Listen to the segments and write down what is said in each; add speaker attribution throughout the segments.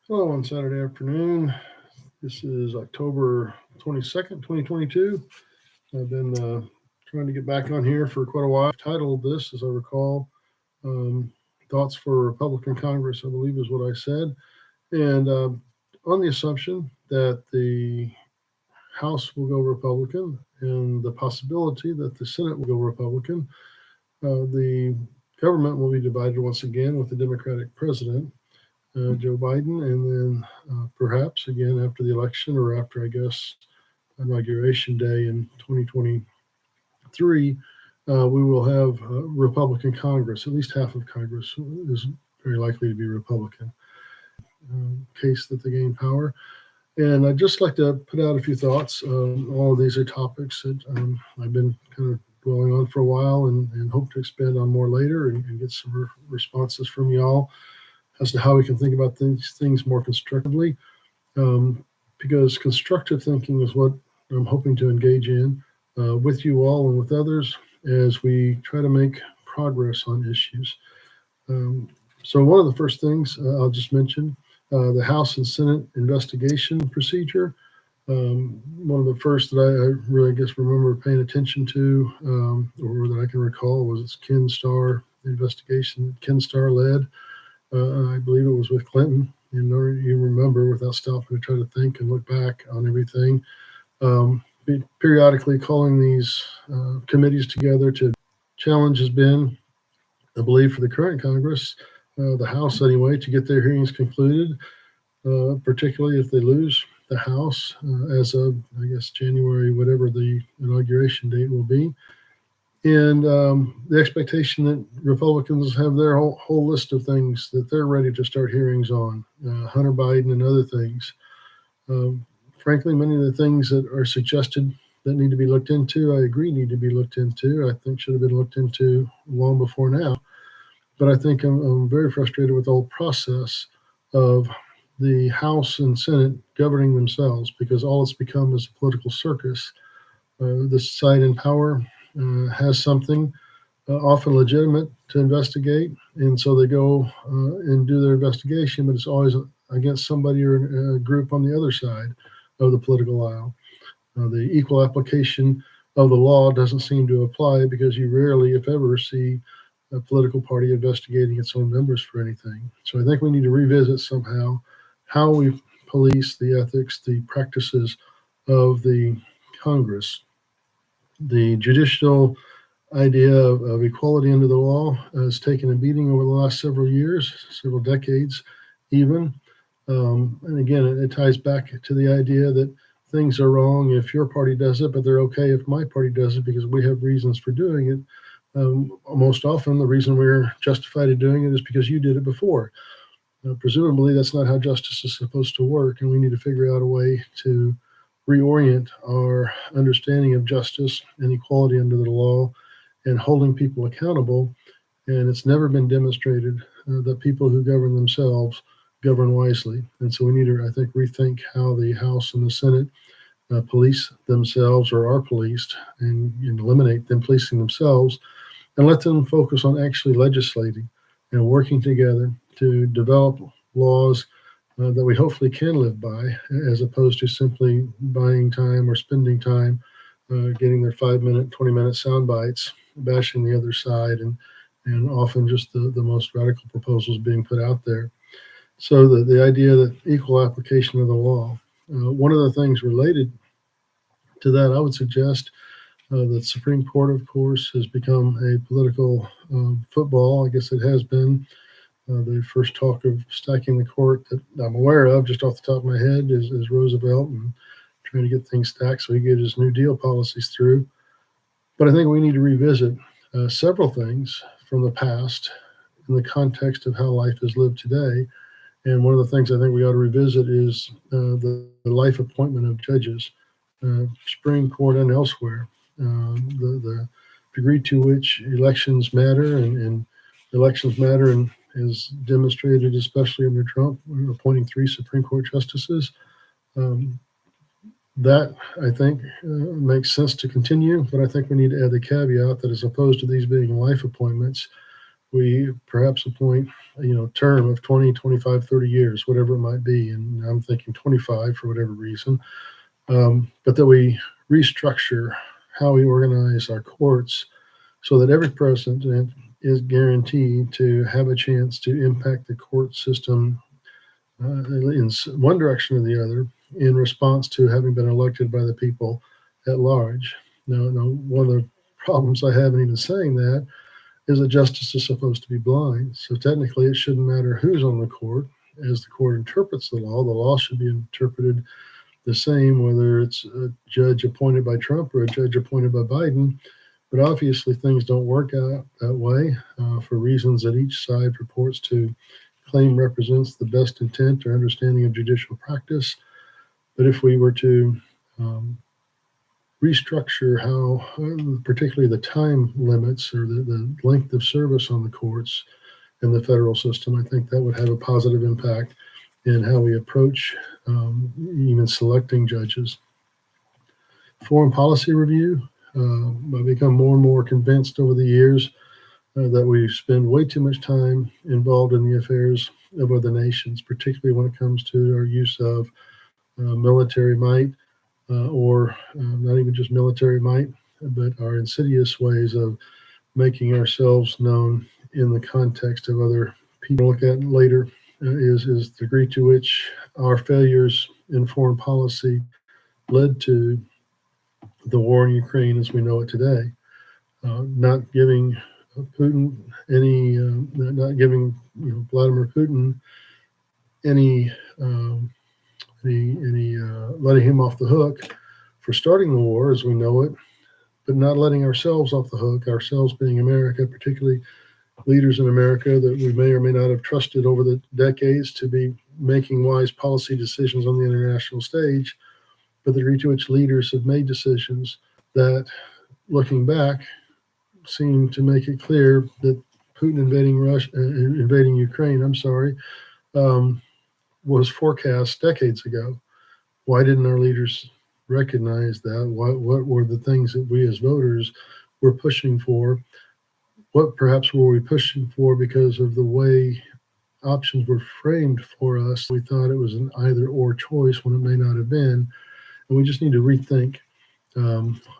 Speaker 1: Hello, on Saturday afternoon. This is October 22nd, 2022. I've been trying to get back on here for quite a while. I've titled this, as I recall, um, Thoughts for Republican Congress, I believe is what I said. And on the assumption that the House will go Republican and the possibility that the Senate will go Republican, the government will be divided once again with the Democratic president. Joe Biden, and then perhaps again after the election or after, I guess, inauguration day in 2023, we will have Republican Congress. At least half of Congress is very likely to be Republican, case that they gain power. And I'd just like to put out a few thoughts. All of these are topics that I've been kind of dwelling on for a while and hope to expand on more later and get some responses from y'all as to how we can think about these things more constructively, because constructive thinking is what I'm hoping to engage in with you all and with others as we try to make progress on issues. So one of the first things I'll just mention, the House and Senate investigation procedure. One of the first that I really, remember paying attention to, or that I can recall, was its Ken Starr investigation. Ken Starr led. I believe it was with Clinton. You remember, without stopping to try to think and look back on everything, periodically calling these committees together to challenge has been, I believe, for the current Congress, the House anyway, to get their hearings concluded, particularly if they lose the House as of, I guess, January, whatever the inauguration date will be. And the expectation that Republicans have their whole list of things that they're ready to start hearings on, Hunter Biden and other things. Frankly, many of the things that are suggested that need to be looked into, I agree, need to be looked into. I think should have been looked into long before now. But I think I'm very frustrated with the whole process of the House and Senate governing themselves, because all it's become is a political circus. The side in power has something often legitimate to investigate, and so they go and do their investigation, but it's always against somebody or a group on the other side of the political aisle. The equal application of the law doesn't seem to apply, because you rarely, if ever, see a political party investigating its own members for anything. So I think we need to revisit somehow how we police the ethics, the practices of the Congress. The judicial idea of equality under the law has taken a beating over the last several years, several decades even. And again, it ties back to the idea that things are wrong if your party does it, but they're okay if my party does it, because we have reasons for doing it. Most often, the reason we're justified in doing it is because you did it before. Presumably, that's not how justice is supposed to work, and we need to figure out a way to reorient our understanding of justice and equality under the law and holding people accountable. And it's never been demonstrated that people who govern themselves govern wisely. And so we need to, I think, rethink how the House and the Senate police themselves or are policed, and eliminate them policing themselves and let them focus on actually legislating and working together to develop laws that we hopefully can live by, as opposed to simply buying time or spending time getting their 5-minute, 20-minute sound bites, bashing the other side, and often just the most radical proposals being put out there. So the idea that equal application of the law. One of the things related to that, I would suggest the Supreme Court, of course, has become a political football. I guess it has been. The first talk of stacking the court that I'm aware of, just off the top of my head, is Roosevelt and trying to get things stacked so he get his New Deal policies through. But I think we need to revisit several things from the past in the context of how life is lived today. And one of the things I think we ought to revisit is the life appointment of judges, Supreme Court and elsewhere. The degree to which elections matter and elections matter, and is demonstrated, especially under Trump, appointing 3 Supreme Court justices. That, I think, makes sense to continue, but I think we need to add the caveat that as opposed to these being life appointments, we perhaps appoint term of 20, 25, 30 years, whatever it might be, and I'm thinking 25 for whatever reason, but that we restructure how we organize our courts so that every president is guaranteed to have a chance to impact the court system in one direction or the other in response to having been elected by the people at large. Now, one of the problems I have in even saying that is that justice is supposed to be blind. So technically, it shouldn't matter who's on the court. As the court interprets the law should be interpreted the same, whether it's a judge appointed by Trump or a judge appointed by Biden. But obviously, things don't work out that way for reasons that each side purports to claim represents the best intent or understanding of judicial practice. But if we were to restructure how, particularly the time limits or the length of service on the courts in the federal system, I think that would have a positive impact in how we approach even selecting judges. Foreign policy review. I've become more and more convinced over the years that we spend way too much time involved in the affairs of other nations, particularly when it comes to our use of military might, or not even just military might, but our insidious ways of making ourselves known in the context of other people. Look at later is the degree to which our failures in foreign policy led to the war in Ukraine as we know it today. Not giving Putin any, not giving Vladimir Putin any letting him off the hook for starting the war as we know it, but not letting ourselves off the hook, ourselves being America, particularly leaders in America that we may or may not have trusted over the decades to be making wise policy decisions on the international stage, but the degree to which leaders have made decisions that, looking back, seem to make it clear that Putin invading Ukraine, was forecast decades ago. Why didn't our leaders recognize that? What were the things that we as voters were pushing for? What perhaps were we pushing for because of the way options were framed for us? We thought it was an either or choice when it may not have been. And we just need to rethink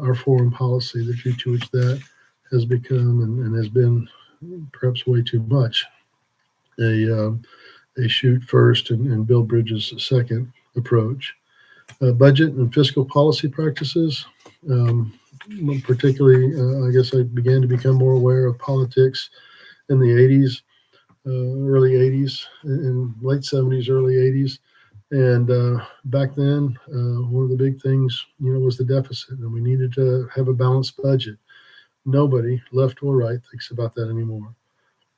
Speaker 1: our foreign policy, the degree to which that has become and has been perhaps way too much a shoot first and build bridges second approach. Budget and fiscal policy practices, particularly, I guess I began to become more aware of politics in the 80s, early 80s, and late 70s, early 80s. And back then, one of the big things, was the deficit, and we needed to have a balanced budget. Nobody, left or right, thinks about that anymore.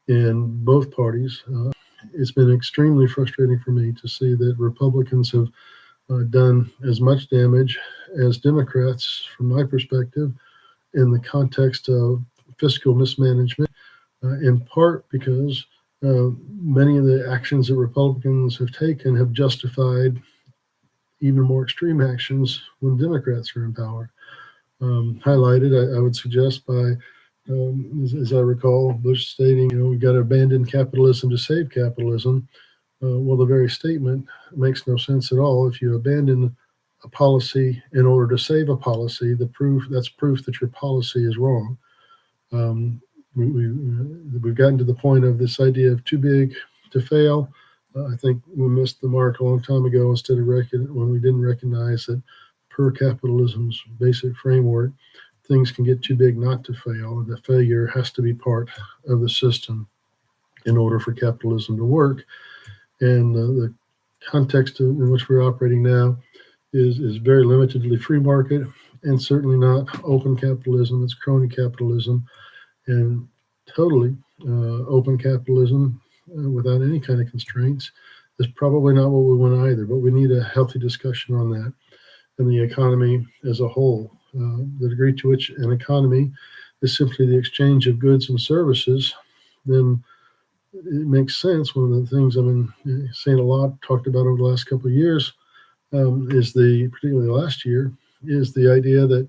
Speaker 1: In both parties, it's been extremely frustrating for me to see that Republicans have done as much damage as Democrats, from my perspective, in the context of fiscal mismanagement, in part because many of the actions that Republicans have taken have justified even more extreme actions when Democrats are in power. Highlighted, I would suggest, by, as I recall, Bush stating, we've got to abandon capitalism to save capitalism. Well, the very statement makes no sense at all. If you abandon a policy in order to save a policy, that's proof that your policy is wrong. We've gotten to the point of this idea of too big to fail. I think we missed the mark a long time ago when we didn't recognize that per capitalism's basic framework, things can get too big not to fail, and the failure has to be part of the system in order for capitalism to work. And the context in which we're operating now is very limitedly free market and certainly not open capitalism. It's crony capitalism, and totally open capitalism without any kind of constraints is probably not what we want either. But we need a healthy discussion on that and the economy as a whole. The degree to which an economy is simply the exchange of goods and services, then it makes sense. One of the things I've been saying a lot, talked about over the last couple of years, particularly last year, is the idea that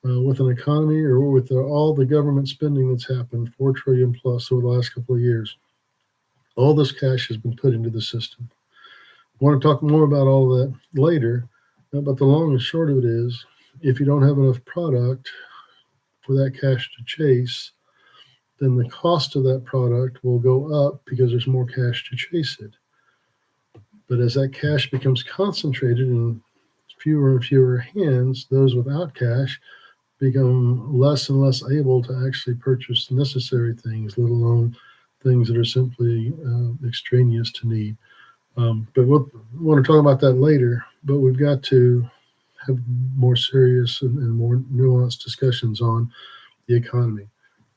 Speaker 1: with an economy or with all the government spending that's happened, 4 trillion plus over the last couple of years. All this cash has been put into the system. I want to talk more about all of that later, but the long and short of it is, if you don't have enough product for that cash to chase, then the cost of that product will go up because there's more cash to chase it. But as that cash becomes concentrated in fewer and fewer hands, those without cash become less and less able to actually purchase necessary things, let alone things that are simply extraneous to need. But we'll want to talk about that later. But we've got to have more serious and more nuanced discussions on the economy.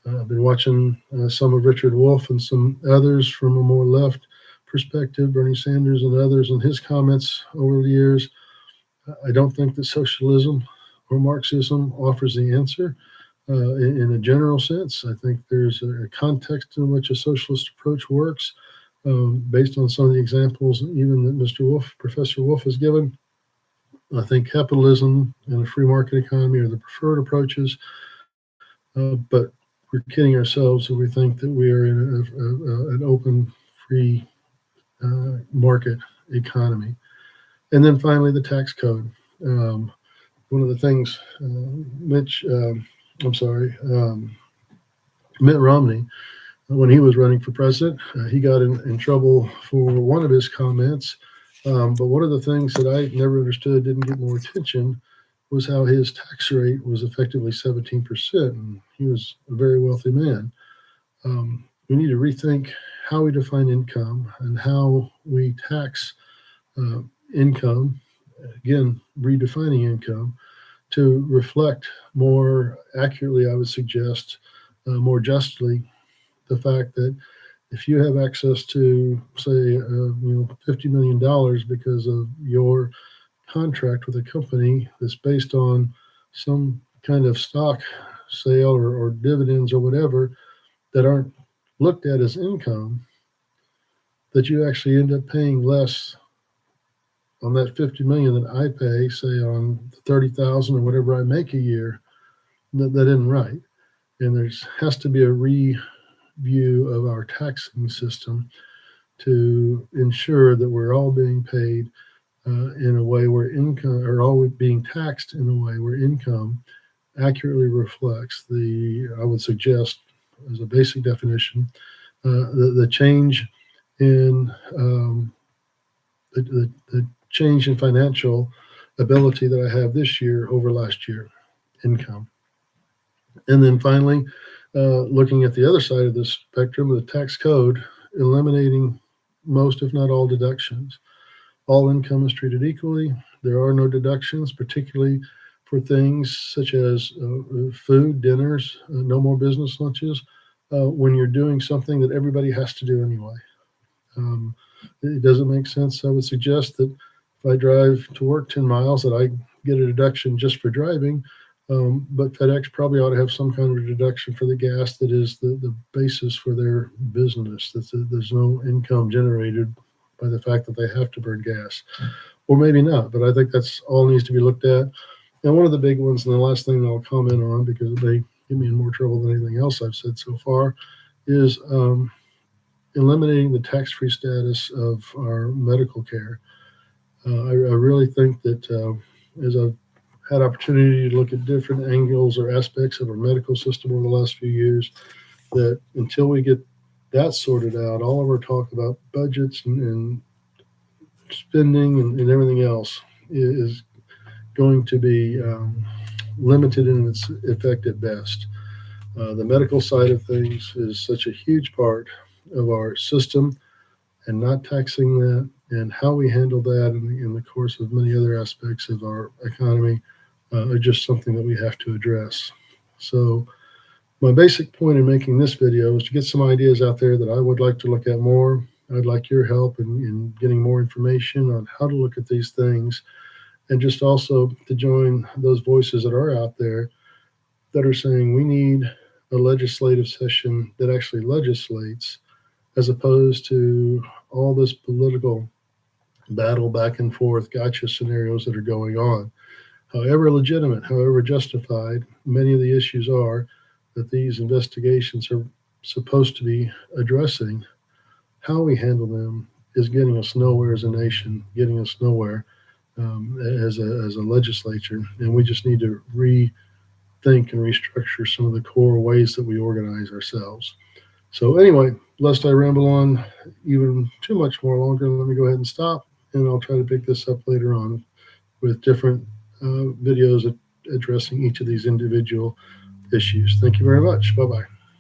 Speaker 1: I've been watching some of Richard Wolff and some others from a more left perspective, Bernie Sanders and others, and his comments over the years. I don't think that socialism or Marxism offers the answer in a general sense. I think there's a context in which a socialist approach works, based on some of the examples even that Professor Wolff has given. I think capitalism and a free market economy are the preferred approaches, but we're kidding ourselves if we think that we are in an open, free market economy. And then finally, the tax code. One of the things Mitt Romney, when he was running for president, he got in trouble for one of his comments. But one of the things that I never understood, didn't get more attention, was how his tax rate was effectively 17%. And he was a very wealthy man. We need to rethink how we define income and how we tax income. Again, redefining income to reflect more accurately, I would suggest, more justly, the fact that if you have access to, say, $50 million because of your contract with a company that's based on some kind of stock sale or dividends or whatever that aren't looked at as income, that you actually end up paying less on that 50 million that I pay, say on 30,000 or whatever I make a year. That isn't right. And there has to be a review of our taxing system to ensure that we're all being paid in a way where income, or all being taxed in a way where income accurately reflects I would suggest, as a basic definition, the change in the change in financial ability that I have this year over last year, income. And then finally, looking at the other side of the spectrum, the tax code, eliminating most, if not all, deductions. All income is treated equally. There are no deductions, particularly for things such as food, dinners, no more business lunches, when you're doing something that everybody has to do anyway. It doesn't make sense. I would suggest that if I drive to work 10 miles, that I get a deduction just for driving. But FedEx probably ought to have some kind of a deduction for the gas that is the basis for their business. There's no income generated by the fact that they have to burn gas. Or maybe not, but I think that's all needs to be looked at. And one of the big ones, and the last thing that I'll comment on, because it may get me in more trouble than anything else I've said so far, is eliminating the tax-free status of our medical care. I really think that as I've had opportunity to look at different angles or aspects of our medical system over the last few years, that until we get that sorted out, all of our talk about budgets and spending and everything else is going to be limited in its effect at best. The medical side of things is such a huge part of our system, and not taxing that and how we handle that in the course of many other aspects of our economy are just something that we have to address. So my basic point in making this video is to get some ideas out there that I would like to look at more. I'd like your help in getting more information on how to look at these things, and just also to join those voices that are out there that are saying we need a legislative session that actually legislates, as opposed to all this political battle back and forth, gotcha scenarios that are going on. However legitimate, however justified many of the issues are that these investigations are supposed to be addressing, how we handle them is getting us nowhere as a nation, getting us nowhere as a legislature. And we just need to rethink and restructure some of the core ways that we organize ourselves. So anyway, lest I ramble on even too much more longer, let me go ahead and stop, and I'll try to pick this up later on with different videos addressing each of these individual issues. Thank you very much. Bye-bye.